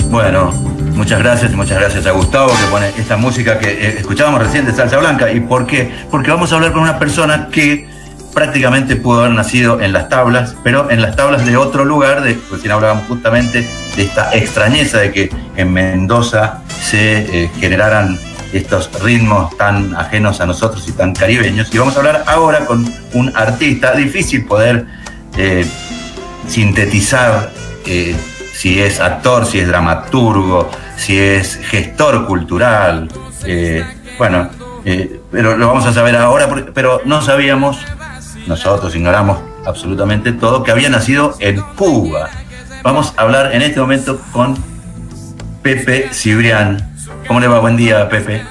Bueno, muchas gracias a Gustavo que pone esta música que escuchábamos recién de Salsa Blanca. ¿Y por qué? Porque vamos a hablar con una persona que prácticamente pudo haber nacido en las tablas, pero en las tablas de otro lugar, recién hablábamos justamente de esta extrañeza de que en Mendoza se generaran estos ritmos tan ajenos a nosotros y tan caribeños. Y vamos a hablar ahora con un artista. Difícil poder sintetizar si es actor, si es dramaturgo, si es gestor cultural. Pero lo vamos a saber ahora, pero no sabíamos, nosotros ignoramos absolutamente todo, que había nacido en Cuba. Vamos a hablar en este momento con Pepe Cibrián. ¿Cómo le va? Buen día, Pepe.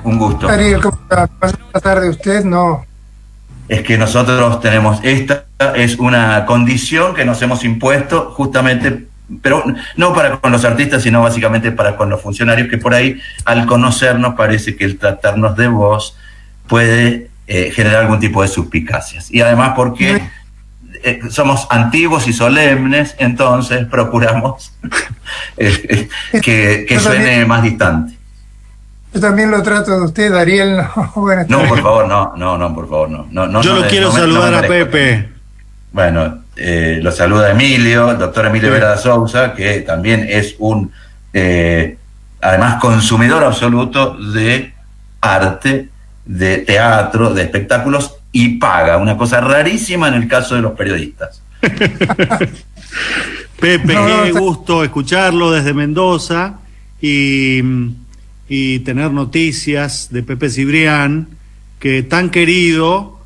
Un gusto. Ariel, ¿cómo está? ¿Buenas tardes? ¿Usted? No. Es que nosotros tenemos, esta es una condición que nos hemos impuesto justamente, pero no para con los artistas, sino básicamente para con los funcionarios, que por ahí, al conocernos, parece que el tratarnos de vos puede generar algún tipo de suspicacias. Y además porque somos antiguos y solemnes, entonces procuramos que suene más distante. Yo también lo trato de usted, Ariel. No, por favor, no, por favor, no. Yo lo quiero saludar a Pepe. Bueno, lo saluda Emilio, el doctor Emilio Vera da Souza, que también es un, además, consumidor absoluto de arte, de teatro, de espectáculos, y paga, una cosa rarísima en el caso de los periodistas. Pepe, qué gusto escucharlo desde Mendoza y tener noticias de Pepe Cibrián, que tan querido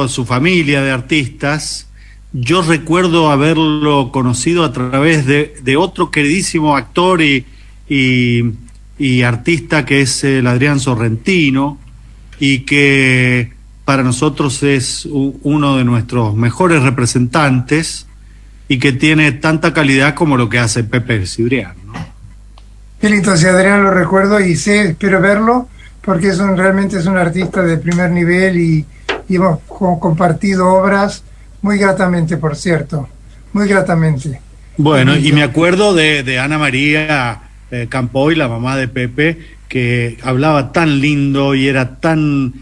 su familia de artistas. Yo recuerdo haberlo conocido a través de otro queridísimo actor y artista que es el Adrián Sorrentino, y que para nosotros es uno de nuestros mejores representantes y que tiene tanta calidad como lo que hace Pepe Cibrián, ¿no? Qué lindo, si Adrián lo recuerdo y espero verlo, porque realmente es un artista de primer nivel y hemos compartido obras muy gratamente, por cierto, muy gratamente. Bueno, y me acuerdo de Ana María Campoy, la mamá de Pepe, que hablaba tan lindo y era tan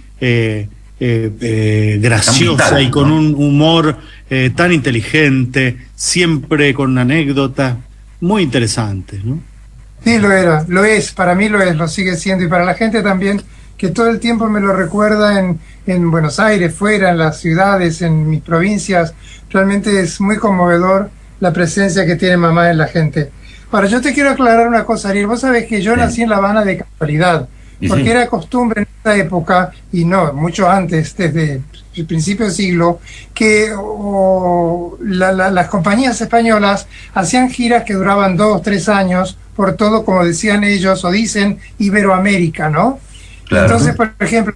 graciosa y con un humor tan inteligente, siempre con anécdotas muy interesantes, ¿no? Sí, lo es, para mí lo sigue siendo, y para la gente también, que todo el tiempo me lo recuerda en Buenos Aires, fuera, en las ciudades, en mis provincias. Realmente es muy conmovedor la presencia que tiene mamá en la gente. Ahora, yo te quiero aclarar una cosa, Ariel. Vos sabés que yo nací en La Habana de casualidad, porque era costumbre en esa época, y no, mucho antes, desde el principio del siglo, que las compañías españolas hacían giras que duraban 2 o 3 años, por todo, como decían ellos, o dicen, Iberoamérica, ¿no? Claro. Entonces, por ejemplo,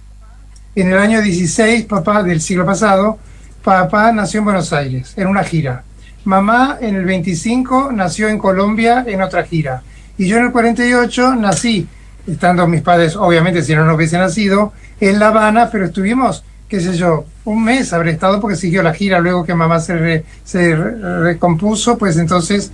en el año 16, papá, del siglo pasado, papá nació en Buenos Aires, en una gira. Mamá, en el 25, nació en Colombia, en otra gira. Y yo en el 48 nací, estando mis padres, obviamente, si no hubiesen nacido, en La Habana, pero estuvimos, qué sé yo, un mes habré estado, porque siguió la gira, luego que mamá se recompuso, pues entonces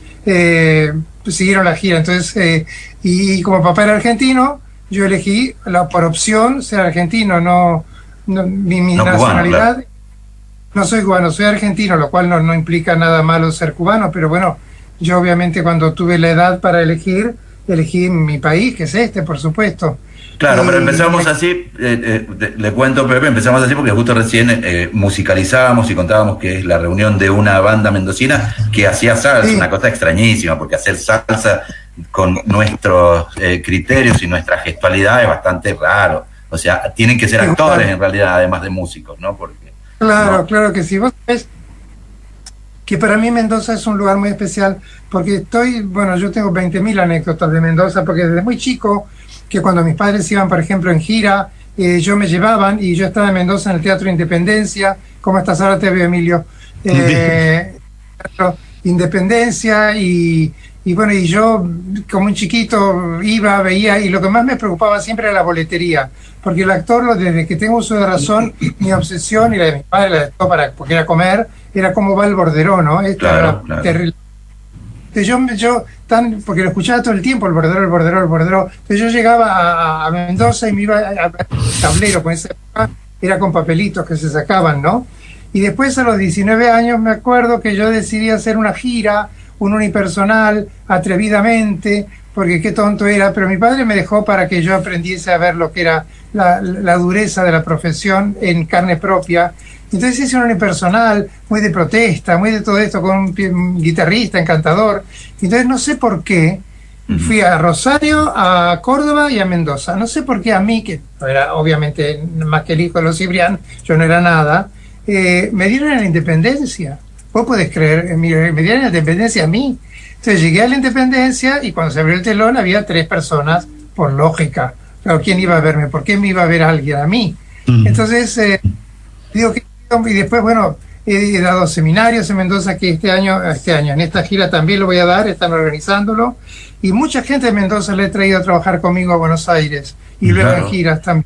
siguieron la gira. Entonces, y como papá era argentino, yo elegí por opción ser argentino, mi nacionalidad. Cubano, claro. No soy cubano, soy argentino, lo cual no implica nada malo ser cubano, pero bueno, yo obviamente cuando tuve la edad para elegí mi país, que es este, por supuesto. Claro, pero empezamos así, le cuento, Pepe, empezamos así porque justo recién musicalizábamos y contábamos que es la reunión de una banda mendocina que hacía salsa, una cosa extrañísima, porque hacer salsa con nuestros criterios y nuestra gestualidad es bastante raro. O sea, tienen que ser actores en realidad, además de músicos, ¿no? Porque Claro que sí. Vos sabés que para mí Mendoza es un lugar muy especial, porque yo tengo 20.000 anécdotas de Mendoza, porque desde muy chico, que cuando mis padres iban, por ejemplo, en gira, yo me llevaban, y yo estaba en Mendoza en el Teatro Independencia. ¿Cómo estás ahora? Te veo, Emilio. Independencia, y bueno, y yo como un chiquito veía, y lo que más me preocupaba siempre era la boletería, porque el actor, desde que tengo uso de razón, mi obsesión y la de mi padre, porque era comer, era cómo va el bordero, ¿no? Esto era terrible. Entonces porque lo escuchaba todo el tiempo, el bordero, el bordero, el bordero. Entonces yo llegaba a Mendoza y me iba a tablero, con esa época era con papelitos que se sacaban, ¿no? Y después a los 19 años me acuerdo que yo decidí hacer una gira, un unipersonal, atrevidamente, porque qué tonto era, pero mi padre me dejó para que yo aprendiese a ver lo que era la dureza de la profesión en carne propia. Entonces hice un unipersonal muy de protesta, muy de todo esto, con un guitarrista encantador. Entonces no sé por qué fui a Rosario, a Córdoba y a Mendoza. No sé por qué a mí, que no era obviamente más que el hijo de los Cibrián, yo no era nada, me dieron la independencia. Vos podés creer, me dieron la independencia a mí. Entonces llegué a la independencia y cuando se abrió el telón había 3 personas, por lógica. Pero ¿quién iba a verme? ¿Por qué me iba a ver alguien a mí? Entonces, digo que... Y después, bueno, he dado seminarios en Mendoza que este año, en esta gira también lo voy a dar, están organizándolo. Y mucha gente de Mendoza le he traído a trabajar conmigo a Buenos Aires y luego en giras también.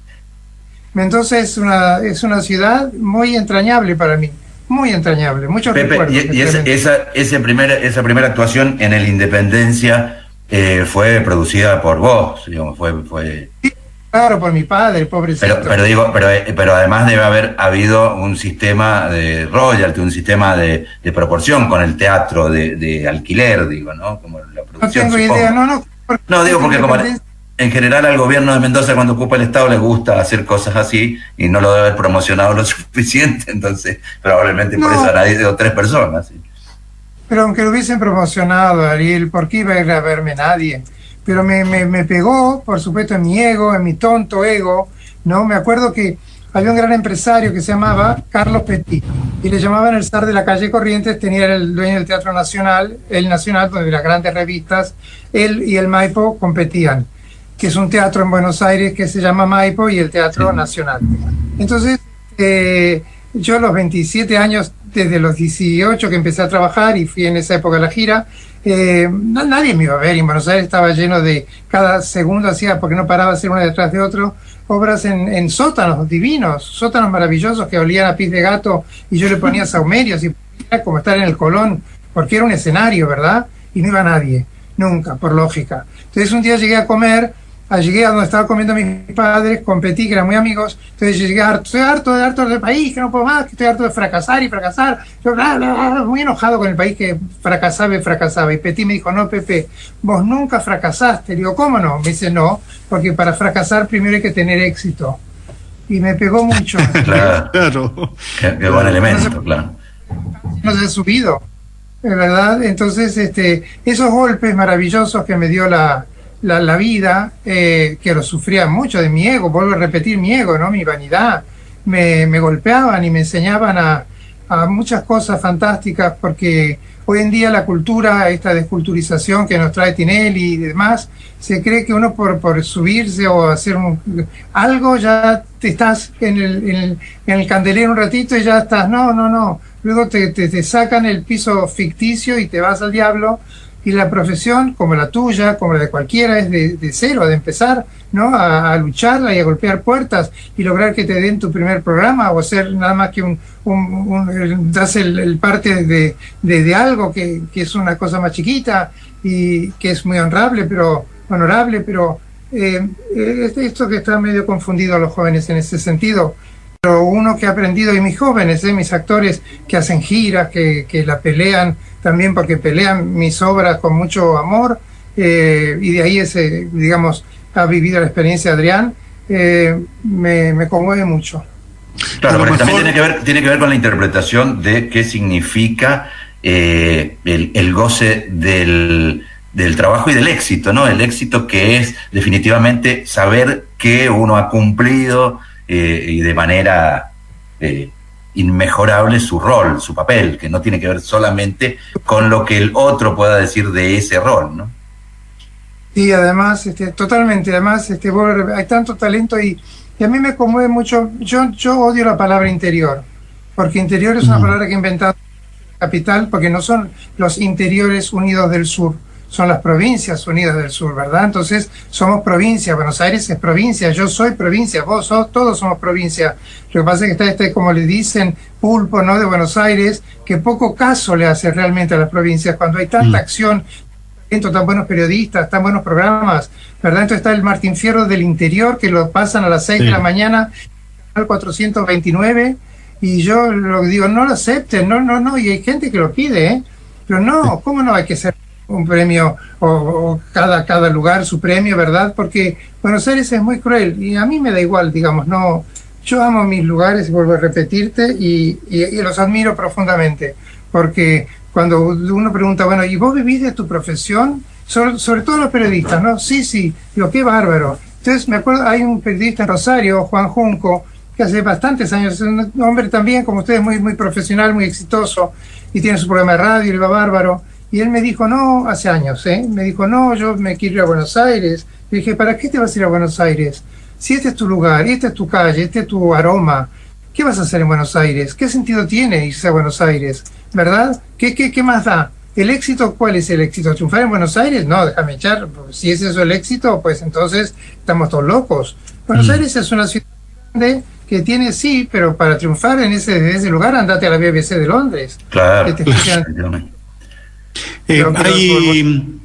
Mendoza es una ciudad muy entrañable para mí, muy entrañable, muchos recuerdos. Y esa primera actuación en el Independencia fue producida por vos, digamos, fue... Sí, claro, por mi padre, pobrecito. Pero además debe haber habido un sistema de royalty, un sistema de proporción con el teatro de alquiler, digo, ¿no? Como la producción, no tengo idea, no. No, digo porque como en general al gobierno de Mendoza cuando ocupa el Estado le gusta hacer cosas así y no lo debe haber promocionado lo suficiente, entonces probablemente por eso han ido 3 personas. ¿Sí? Pero aunque lo hubiesen promocionado, Ariel, ¿por qué iba a ir a verme nadie? Pero me pegó, por supuesto, en mi ego, en mi tonto ego, ¿no? Me acuerdo que había un gran empresario que se llamaba Carlos Petit, y le llamaban el zar de la calle Corrientes, era el dueño del Teatro Nacional, el Nacional, donde las grandes revistas, él y el Maipo competían, que es un teatro en Buenos Aires que se llama Maipo y el Teatro Nacional. Entonces, yo a los 27 años, desde los 18 que empecé a trabajar y fui en esa época a la gira, nadie me iba a ver, y en Buenos Aires estaba lleno de, cada segundo hacía, porque no paraba de hacer una detrás de otro, obras en sótanos divinos, sótanos maravillosos que olían a pis de gato, y yo le ponía saumerios, y era como estar en el Colón, porque era un escenario, ¿verdad? Y no iba nadie, nunca, por lógica. Entonces un día llegué a comer, llegué a donde estaba comiendo mis padres, competí, que eran muy amigos, entonces yo llegué estoy harto del país, que no puedo más, que estoy harto de fracasar y fracasar, yo muy enojado con el país que fracasaba, y Petit me dijo, no, Pepe, vos nunca fracasaste. Digo, ¿cómo no? Me dice, no, porque para fracasar primero hay que tener éxito, y me pegó mucho. Claro. Qué buen elemento, claro. No se ha subido, ¿verdad? Entonces, esos golpes maravillosos que me dio la vida, que lo sufría mucho de mi ego, vuelvo a repetir mi ego, ¿no? Mi vanidad, me golpeaban y me enseñaban a muchas cosas fantásticas, porque hoy en día la cultura, esta desculturización que nos trae Tinelli y demás, se cree que uno por subirse o hacer algo ya te estás en el candelero un ratito y ya estás, no, luego te sacan el piso ficticio y te vas al diablo. Y la profesión, como la tuya, como la de cualquiera, es de cero, de empezar, ¿no? A lucharla y a golpear puertas y lograr que te den tu primer programa, o ser nada más que das el parte de algo que es una cosa más chiquita y que es muy honorable, pero esto que está medio confundido a los jóvenes en ese sentido. Pero uno que ha aprendido, y mis jóvenes, mis actores que hacen giras, que la pelean también, porque pelean mis obras con mucho amor, y de ahí digamos, ha vivido la experiencia de Adrián, me conmueve mucho. Claro, porque también tiene que ver con la interpretación de qué significa el goce del trabajo y del éxito, ¿no? El éxito que es definitivamente saber que uno ha cumplido y de manera inmejorable su rol, su papel, que no tiene que ver solamente con lo que el otro pueda decir de ese rol, ¿no? Sí, además, totalmente, además, hay tanto talento y a mí me conmueve mucho. Yo odio la palabra interior, porque interior es una palabra que he inventado en la capital, porque no son los interiores unidos del sur, son las Provincias Unidas del Sur, ¿verdad? Entonces somos provincia, Buenos Aires es provincia, yo soy provincia, vos sos, todos somos provincia. Lo que pasa es que está este, como le dicen, pulpo, ¿no?, de Buenos Aires, que poco caso le hace realmente a las provincias cuando hay tanta acción, tan buenos periodistas, tan buenos programas, ¿verdad? Entonces está el Martín Fierro del interior, que lo pasan a las 6 de la mañana, al 429, y yo lo digo, no lo acepten, no, y hay gente que lo pide, ¿eh? Pero no, ¿cómo no hay que ser un premio o cada lugar su premio, ¿verdad? Porque Buenos Aires es muy cruel y a mí me da igual, digamos, no, yo amo mis lugares, vuelvo a repetirte, y los admiro profundamente, porque cuando uno pregunta, bueno, ¿y vos vivís de tu profesión? Sobre todo los periodistas, ¿no? Sí, digo, qué bárbaro. Entonces me acuerdo, hay un periodista en Rosario, Juan Junco, que hace bastantes años, es un hombre también como ustedes, muy profesional, muy exitoso, y tiene su programa de radio, y va bárbaro. Y él me dijo, no, hace años, me dijo, no, yo me quiero ir a Buenos Aires. Y dije, ¿para qué te vas a ir a Buenos Aires? Si este es tu lugar, esta es tu calle, este es tu aroma, ¿qué vas a hacer en Buenos Aires? ¿Qué sentido tiene irse a Buenos Aires? ¿Verdad? ¿Qué más da? ¿El éxito? ¿Cuál es el éxito? ¿Triunfar en Buenos Aires? No, déjame echar. Si es eso el éxito, pues entonces estamos todos locos. Buenos Aires es una ciudad grande que tiene, sí, pero para triunfar en ese lugar, andate a la BBC de Londres. Claro. Hay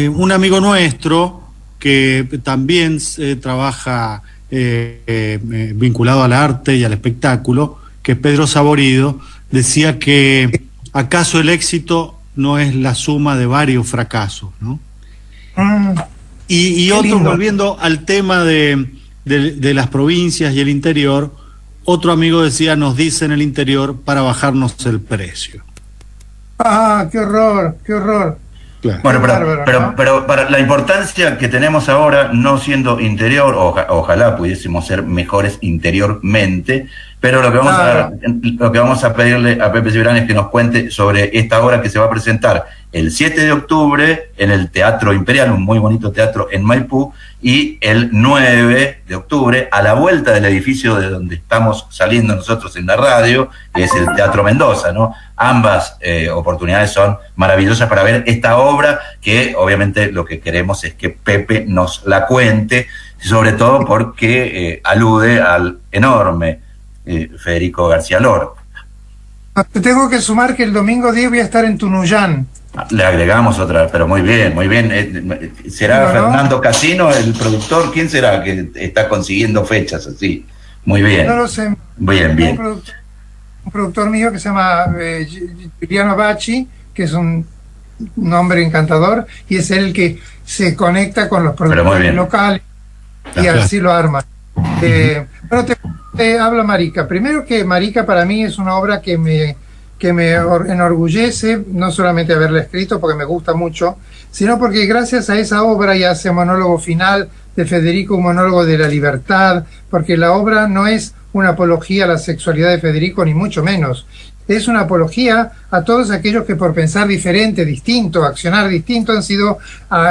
un amigo nuestro que también trabaja vinculado al arte y al espectáculo, que es Pedro Saborido, decía que acaso el éxito no es la suma de varios fracasos, ¿no? Y otro, volviendo al tema de las provincias y el interior, otro amigo decía, nos dice en el interior para bajarnos el precio. ¡Ah, qué horror, qué horror! Claro. Bueno, pero para la importancia que tenemos ahora, no siendo interior, ojalá pudiésemos ser mejores interiormente, pero lo que vamos a pedirle a Pepe Cibrián es que nos cuente sobre esta obra que se va a presentar el 7 de octubre en el Teatro Imperial, un muy bonito teatro en Maipú, y el 9 de octubre a la vuelta del edificio de donde estamos saliendo nosotros en la radio, que es el Teatro Mendoza, ¿no? Ambas oportunidades son maravillosas para ver esta obra, que obviamente lo que queremos es que Pepe nos la cuente, sobre todo porque alude al enorme Federico García Lorca. Te tengo que sumar que el domingo 10 voy a estar en Tunuyán. Le agregamos otra, pero muy bien, muy bien. ¿Será Fernando Casino el productor? ¿Quién será que está consiguiendo fechas así? Muy bien. No lo sé. Bien. Un productor mío que se llama Giuliano Bacci, que es un hombre encantador, y es él el que se conecta con los productores locales y así lo arma. Pero te habla Marica. Primero que Marica para mí es una obra que me enorgullece, no solamente haberla escrito porque me gusta mucho, sino porque gracias a esa obra y a ese monólogo final de Federico, un monólogo de la libertad, porque la obra no es una apología a la sexualidad de Federico, ni mucho menos. Es una apología a todos aquellos que por pensar diferente, distinto, accionar distinto, han sido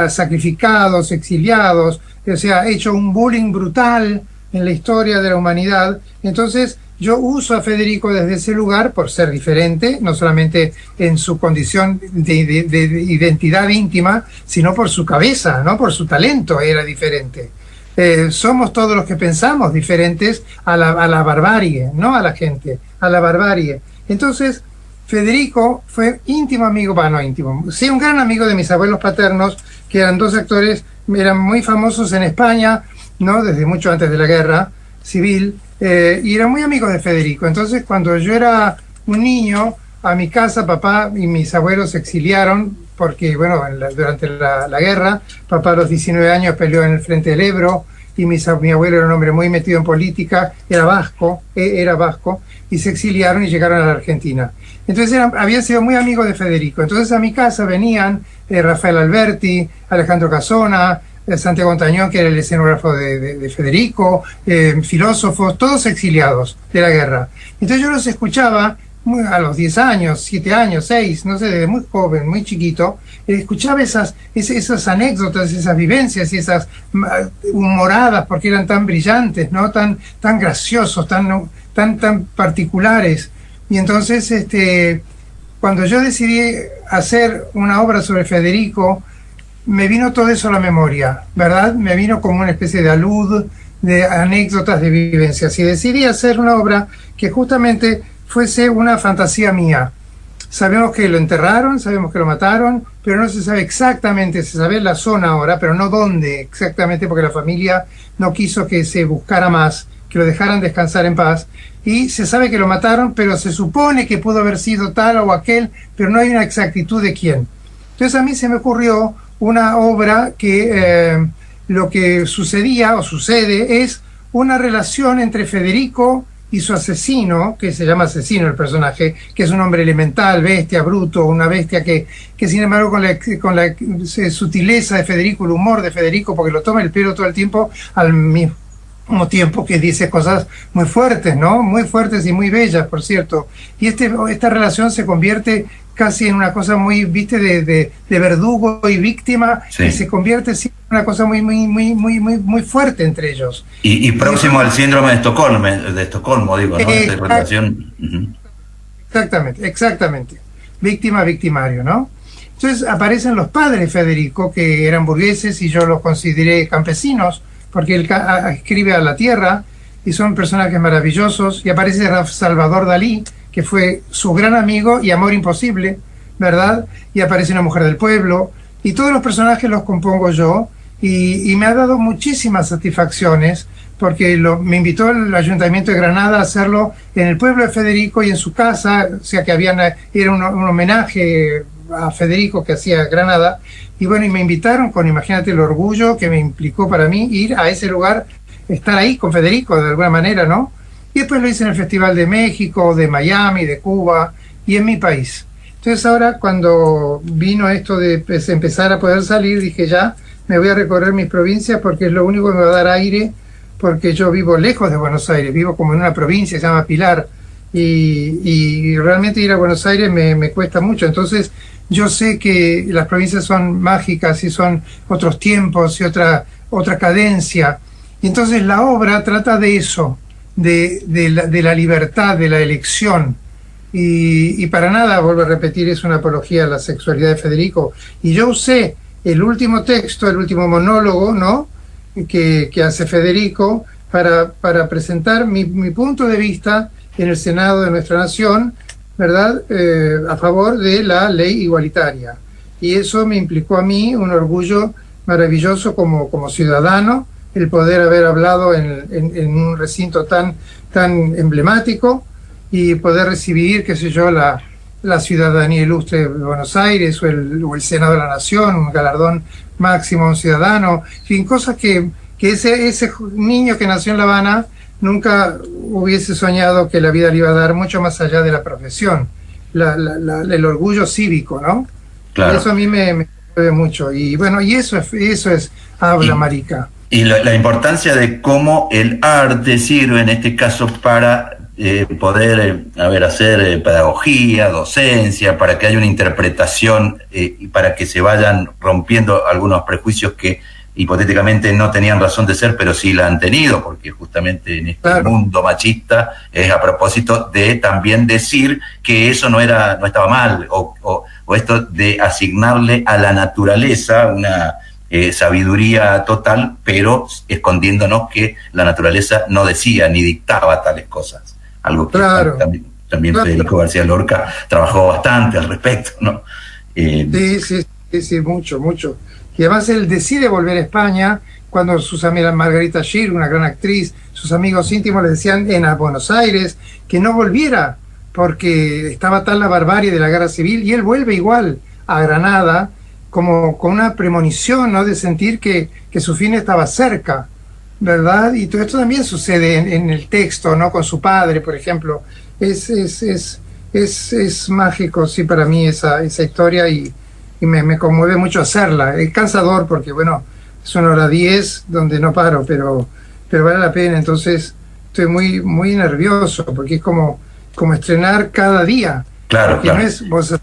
sacrificados, exiliados, o sea, hecho un bullying brutal en la historia de la humanidad. Entonces yo uso a Federico desde ese lugar por ser diferente, no solamente en su condición de identidad íntima, sino por su cabeza, ¿no? Por su talento era diferente. Somos todos los que pensamos diferentes a la barbarie, no a la gente, a la barbarie. Entonces Federico fue íntimo amigo, no íntimo, sí, un gran amigo de mis abuelos paternos, que eran dos actores, eran muy famosos en España, ¿no? Desde mucho antes de la guerra civil, y eran muy amigos de Federico. Entonces cuando yo era un niño, a mi casa papá y mis abuelos se exiliaron porque, bueno, durante la guerra, papá a los 19 años peleó en el frente del Ebro, y mi abuelo era un hombre muy metido en política, era vasco, y se exiliaron y llegaron a la Argentina. Entonces habían sido muy amigos de Federico. Entonces a mi casa venían Rafael Alberti, Alejandro Casona, Santiago Montañón, que era el escenógrafo de Federico, filósofos, todos exiliados de la guerra. Entonces yo los escuchaba a los 10 años, 7 años, 6, no sé, desde muy joven, muy chiquito, escuchaba esas anécdotas, esas vivencias y esas humoradas, porque eran tan brillantes, ¿no? Tan particulares. Y entonces, cuando yo decidí hacer una obra sobre Federico, me vino todo eso a la memoria, ¿verdad? Me vino como una especie de alud, de anécdotas, de vivencias. Y decidí hacer una obra que justamente fuese una fantasía mía. Sabemos que lo enterraron, sabemos que lo mataron, pero no se sabe exactamente, se sabe la zona ahora, pero no dónde exactamente, porque la familia no quiso que se buscara más, que lo dejaran descansar en paz. Y se sabe que lo mataron, pero se supone que pudo haber sido tal o aquel, pero no hay una exactitud de quién. Entonces a mí se me ocurrió una obra que lo que sucedía o sucede es una relación entre Federico y su asesino, que se llama Asesino el personaje, que es un hombre elemental, bestia, bruto, una bestia que sin embargo con la sutileza de Federico, el humor de Federico, porque lo toma el pelo todo el tiempo, al mismo tiempo que dice cosas muy fuertes, ¿no? Muy fuertes y muy bellas, por cierto. Y esta relación se convierte casi en una cosa muy, viste, de verdugo y víctima, sí, que se convierte en una cosa muy fuerte entre ellos. Y próximo al síndrome de Estocolmo, digo, ¿no? Esta relación. Exactamente. Víctima, victimario, ¿no? Entonces aparecen los padres de Federico, que eran burgueses y yo los consideré campesinos, porque él escribe a la tierra y son personajes maravillosos. Y aparece Salvador Dalí, que fue su gran amigo y amor imposible, ¿verdad? Y aparece una mujer del pueblo, y todos los personajes los compongo yo, y me ha dado muchísimas satisfacciones, porque me invitó el Ayuntamiento de Granada a hacerlo en el pueblo de Federico y en su casa, o sea que era un homenaje a Federico que hacía Granada, y bueno, y me invitaron con, imagínate el orgullo que me implicó para mí ir a ese lugar, estar ahí con Federico de alguna manera, ¿no? Y después lo hice en el Festival de México, de Miami, de Cuba y en mi país. Entonces ahora cuando vino esto de empezar a poder salir, dije ya, me voy a recorrer mis provincias porque es lo único que me va a dar aire, porque yo vivo lejos de Buenos Aires, vivo como en una provincia, se llama Pilar, y realmente ir a Buenos Aires me cuesta mucho. Entonces yo sé que las provincias son mágicas y son otros tiempos y otra cadencia. Y entonces la obra trata de eso, de la libertad, de la elección, y para nada, vuelvo a repetir, es una apología a la sexualidad de Federico. Y yo usé el último texto, el último monólogo, ¿no?, que hace Federico para presentar mi punto de vista en el Senado de nuestra nación, ¿verdad?, a favor de la ley igualitaria. Y eso me implicó a mí un orgullo maravilloso como ciudadano, el poder haber hablado en un recinto tan emblemático y poder recibir, qué sé yo, la ciudadanía ilustre de Buenos Aires o el Senado de la Nación, un galardón máximo a un ciudadano, en fin, cosas que ese niño que nació en La Habana nunca hubiese soñado que la vida le iba a dar, mucho más allá de la profesión, el orgullo cívico, ¿no? Claro. Eso a mí me mueve mucho, y bueno, y eso es habla marica. Y la importancia de cómo el arte sirve en este caso para poder hacer pedagogía, docencia, para que haya una interpretación y para que se vayan rompiendo algunos prejuicios que hipotéticamente no tenían razón de ser, pero sí la han tenido, porque justamente en este mundo machista es a propósito de también decir que eso no estaba mal, o esto de asignarle a la naturaleza una sabiduría total, pero escondiéndonos que la naturaleza no decía ni dictaba tales cosas. Algo que también Federico García Lorca trabajó bastante al respecto, ¿no? Sí, mucho. Y además él decide volver a España cuando sus amigas, Margarita Shir, una gran actriz, sus amigos íntimos le decían a Buenos Aires que no volviera porque estaba tal la barbarie de la guerra civil, y él vuelve igual a Granada como con una premonición, ¿no?, de sentir que su fin estaba cerca, ¿verdad? Y todo esto también sucede en el texto, ¿no?, con su padre, por ejemplo. Es mágico, sí, para mí esa historia, y me conmueve mucho hacerla. Es cansador porque, bueno, es 1:10 donde no paro, pero vale la pena. Entonces estoy muy nervioso porque es como estrenar cada día. Claro, porque no es vos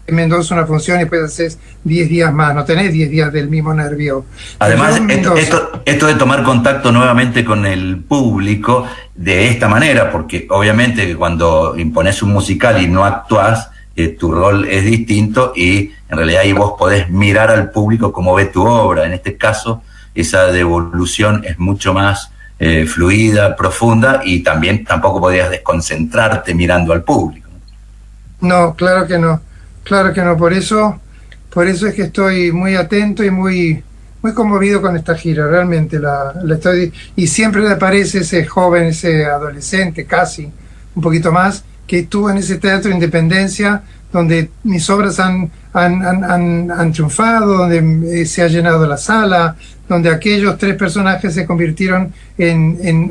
en Mendoza una función y después haces 10 días más, no tenés 10 días del mismo nervio. Además, esto de tomar contacto nuevamente con el público de esta manera, porque obviamente cuando impones un musical y no actuás, tu rol es distinto y en realidad ahí vos podés mirar al público como ve tu obra. En este caso, esa devolución es mucho más fluida, profunda, y también tampoco podías desconcentrarte mirando al público. No, claro que no, por eso es que estoy muy atento y muy conmovido con esta gira, realmente la estoy, y siempre le aparece ese joven, ese adolescente, casi, un poquito más, que estuvo en ese Teatro Independencia, donde mis obras han triunfado, donde se ha llenado la sala, donde aquellos 3 personajes se convirtieron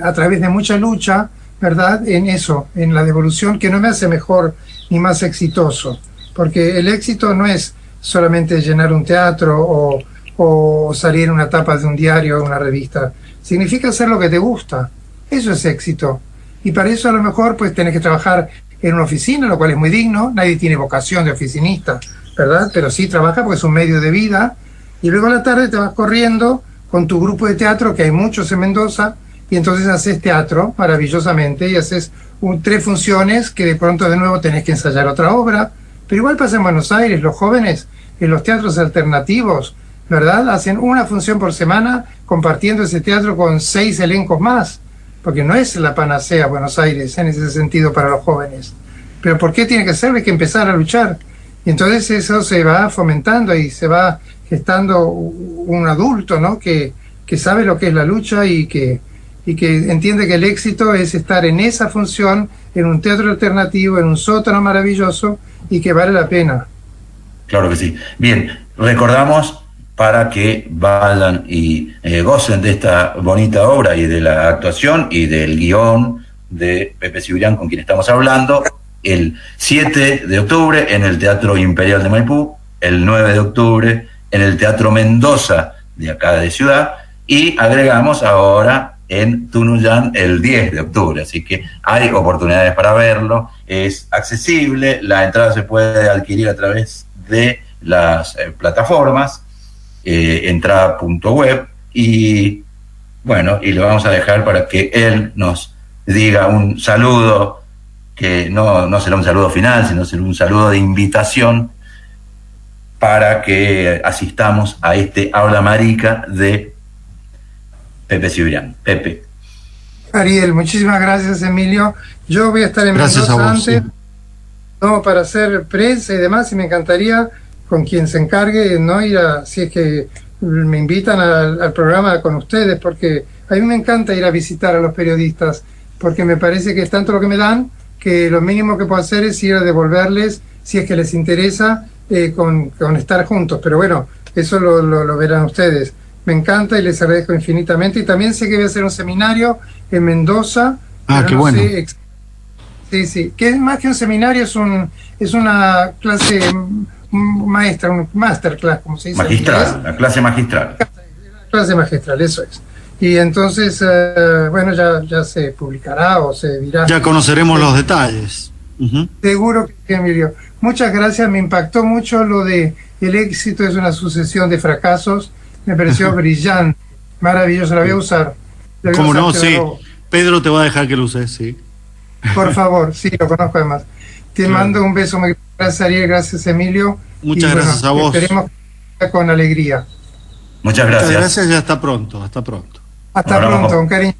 a través de mucha lucha, ¿verdad?, en eso, en la devolución, que no me hace mejor ni más exitoso, porque el éxito no es solamente llenar un teatro o salir en una tapa de un diario o una revista. Significa hacer lo que te gusta. Eso es éxito. Y para eso a lo mejor pues tenés que trabajar en una oficina, lo cual es muy digno. Nadie tiene vocación de oficinista, ¿verdad? Pero sí trabaja porque es un medio de vida. Y luego a la tarde te vas corriendo con tu grupo de teatro, que hay muchos en Mendoza, y entonces haces teatro maravillosamente y haces 3 funciones que de pronto de nuevo tenés que ensayar otra obra. Pero igual pasa en Buenos Aires, los jóvenes en los teatros alternativos, ¿verdad?, hacen una función por semana compartiendo ese teatro con 6 elencos más, porque no es la panacea Buenos Aires en ese sentido para los jóvenes. Pero ¿por qué tiene que ser? Hay que empezar a luchar. Y entonces eso se va fomentando y se va gestando un adulto, ¿no?, que sabe lo que es la lucha y que entiende que el éxito es estar en esa función, en un teatro alternativo, en un sótano maravilloso, y que vale la pena. Claro que sí. Bien, recordamos para que vayan y gocen de esta bonita obra y de la actuación y del guión de Pepe Cibrián, con quien estamos hablando, el 7 de octubre en el Teatro Imperial de Maipú, el 9 de octubre en el Teatro Mendoza de acá de Ciudad, y agregamos ahora en Tunuyán el 10 de octubre, así que hay oportunidades para verlo, es accesible, la entrada se puede adquirir a través de las plataformas, entrada.web, y bueno, y le vamos a dejar para que él nos diga un saludo, que no será un saludo final, sino será un saludo de invitación para que asistamos a este Aula Marica de Pepe Cibrián. Pepe. Ariel, muchísimas gracias, Emilio. Yo voy a estar en Mendoza antes, sí, no, para hacer prensa y demás, y me encantaría, con quien se encargue, no ir si es que me invitan al programa con ustedes, porque a mí me encanta ir a visitar a los periodistas, porque me parece que es tanto lo que me dan, que lo mínimo que puedo hacer es ir a devolverles, si es que les interesa, con estar juntos. Pero bueno, eso lo verán ustedes. Me encanta y les agradezco infinitamente. Y también sé que voy a hacer un seminario en Mendoza. Ah, qué no bueno. Sí, que es más que un seminario, es una clase maestra, un masterclass, como se dice. Magistral, la clase magistral. Clase magistral, eso es. Y entonces, bueno, ya se publicará o se dirá. Ya conoceremos los detalles. Uh-huh. Seguro que, Emilio. Muchas gracias, me impactó mucho lo de el éxito es una sucesión de fracasos. Me pareció brillante, maravilloso, la voy a usar. ¿Cómo no? Sí. Pedro te va a dejar que lo uses, sí. Por favor, sí, lo conozco además. Te mando un beso muy grande. Gracias, Ariel, gracias, Emilio. Muchas gracias a vos. Esperemos que con alegría. Muchas gracias. Muchas gracias y hasta pronto, hasta pronto. Hasta pronto, un cariño.